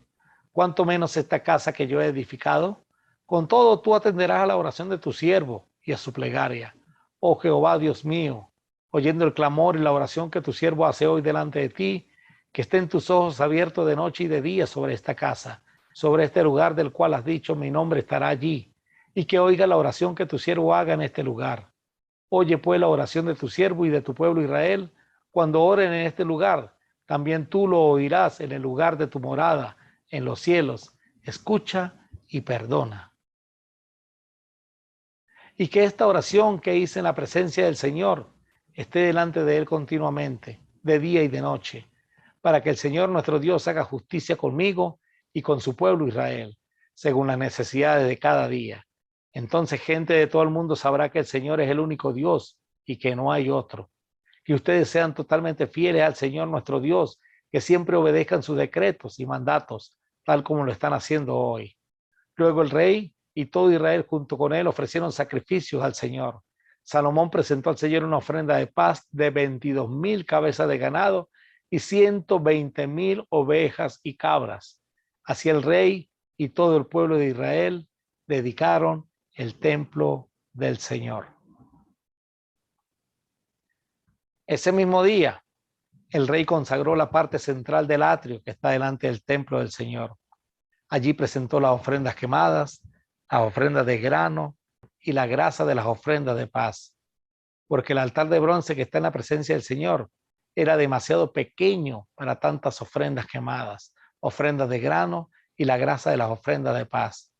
¿Cuánto menos esta casa que yo he edificado? Con todo tú atenderás a la oración de tu siervo y a su plegaria. Oh Jehová Dios mío, oyendo el clamor y la oración que tu siervo hace hoy delante de ti, que estén tus ojos abiertos de noche y de día sobre esta casa, sobre este lugar del cual has dicho: mi nombre estará allí, y que oiga la oración que tu siervo haga en este lugar. Oye pues la oración de tu siervo y de tu pueblo Israel, cuando oren en este lugar. También tú lo oirás en el lugar de tu morada, en los cielos. Escucha y perdona. Y que esta oración que hice en la presencia del Señor esté delante de él continuamente, de día y de noche, para que el Señor nuestro Dios haga justicia conmigo y con su pueblo Israel, según las necesidades de cada día. Entonces gente de todo el mundo sabrá que el Señor es el único Dios y que no hay otro. Que ustedes sean totalmente fieles al Señor nuestro Dios, que siempre obedezcan sus decretos y mandatos, tal como lo están haciendo hoy. Luego el rey y todo Israel junto con él ofrecieron sacrificios al Señor. Salomón presentó al Señor una ofrenda de paz de 22,000 cabezas de ganado y 120,000 ovejas y cabras. Así el rey y todo el pueblo de Israel dedicaron el templo del Señor. Ese mismo día, el rey consagró la parte central del atrio que está delante del templo del Señor. Allí presentó las ofrendas quemadas, las ofrendas de grano y la grasa de las ofrendas de paz, porque el altar de bronce que está en la presencia del Señor era demasiado pequeño para tantas ofrendas quemadas, ofrendas de grano y la grasa de las ofrendas de paz.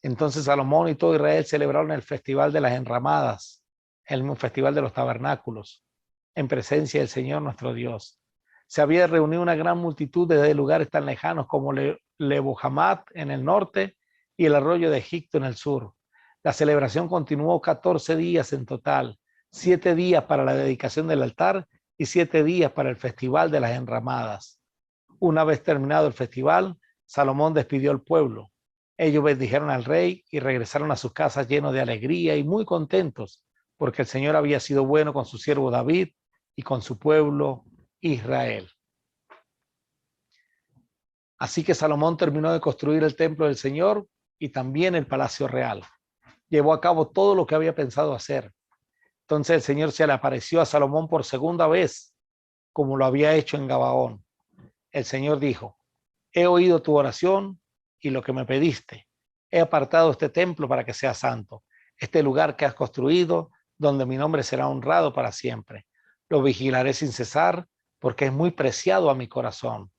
Entonces Salomón y todo Israel celebraron el festival de las enramadas, el festival de los tabernáculos, en presencia del Señor nuestro Dios. Se había reunido una gran multitud desde lugares tan lejanos como Lebo-Hamat en el norte y el arroyo de Egipto en el sur. La celebración continuó 14 días en total, 7 días para la dedicación del altar y 7 días para el festival de las enramadas. Una vez terminado el festival, Salomón despidió al pueblo. Ellos bendijeron al rey y regresaron a sus casas llenos de alegría y muy contentos, porque el Señor había sido bueno con su siervo David y con su pueblo Israel. Así que Salomón terminó de construir el templo del Señor y también el palacio real. Llevó a cabo todo lo que había pensado hacer. Entonces el Señor se le apareció a Salomón por segunda vez, como lo había hecho en Gabaón. El Señor dijo: he oído tu oración y lo que me pediste. He apartado este templo para que sea santo, este lugar que has construido, donde mi nombre será honrado para siempre. Lo vigilaré sin cesar, porque es muy preciado a mi corazón.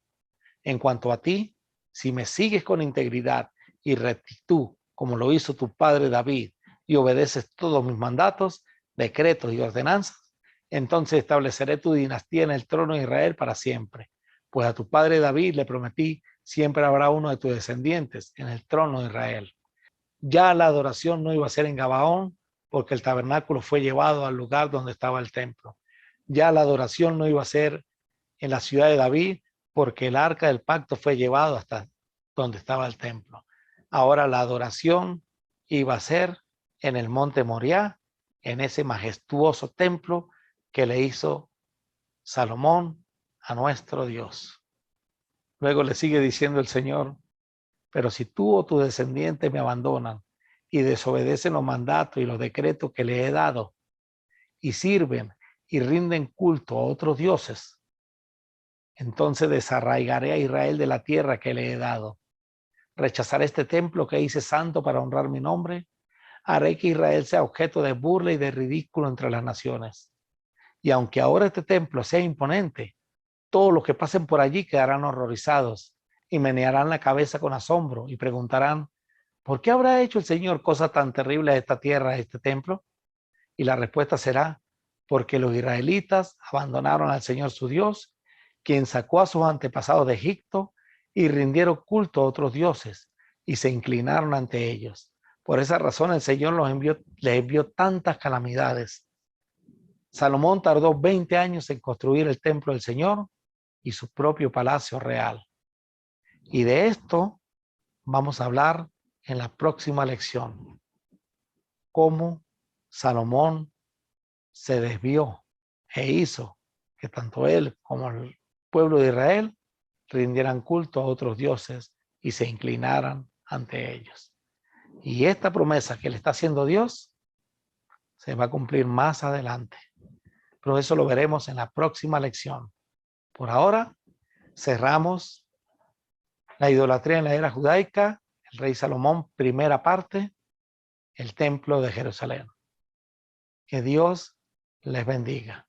En cuanto a ti, si me sigues con integridad y rectitud, como lo hizo tu padre David, y obedeces todos mis mandatos, decretos y ordenanzas, entonces estableceré tu dinastía en el trono de Israel para siempre. Pues a tu padre David le prometí: siempre habrá uno de tus descendientes en el trono de Israel. Ya la adoración no iba a ser en Gabaón, porque el tabernáculo fue llevado al lugar donde estaba el templo. Ya la adoración no iba a ser en la ciudad de David, porque el arca del pacto fue llevado hasta donde estaba el templo. Ahora la adoración iba a ser en el monte Moriah, en ese majestuoso templo que le hizo Salomón a nuestro Dios. Luego le sigue diciendo el Señor: pero si tú o tus descendientes me abandonan y desobedecen los mandatos y los decretos que le he dado, y sirven y rinden culto a otros dioses, entonces desarraigaré a Israel de la tierra que le he dado. Rechazaré este templo que hice santo para honrar mi nombre. Haré que Israel sea objeto de burla y de ridículo entre las naciones. Y aunque ahora este templo sea imponente, todos los que pasen por allí quedarán horrorizados y menearán la cabeza con asombro y preguntarán: ¿por qué habrá hecho el Señor cosas tan terribles a esta tierra, a este templo? Y la respuesta será: porque los israelitas abandonaron al Señor su Dios, quien sacó a sus antepasados de Egipto, y rindieron culto a otros dioses y se inclinaron ante ellos. Por esa razón el Señor les envió tantas calamidades. Salomón tardó 20 años en construir el templo del Señor y su propio palacio real. Y de esto vamos a hablar en la próxima lección. Cómo Salomón se desvió e hizo que tanto él como el pueblo de Israel rindieran culto a otros dioses y se inclinaran ante ellos. Y esta promesa que le está haciendo Dios se va a cumplir más adelante. Pero eso lo veremos en la próxima lección. Por ahora, cerramos la idolatría en la era judaica, el rey Salomón, primera parte, el templo de Jerusalén. Que Dios les bendiga.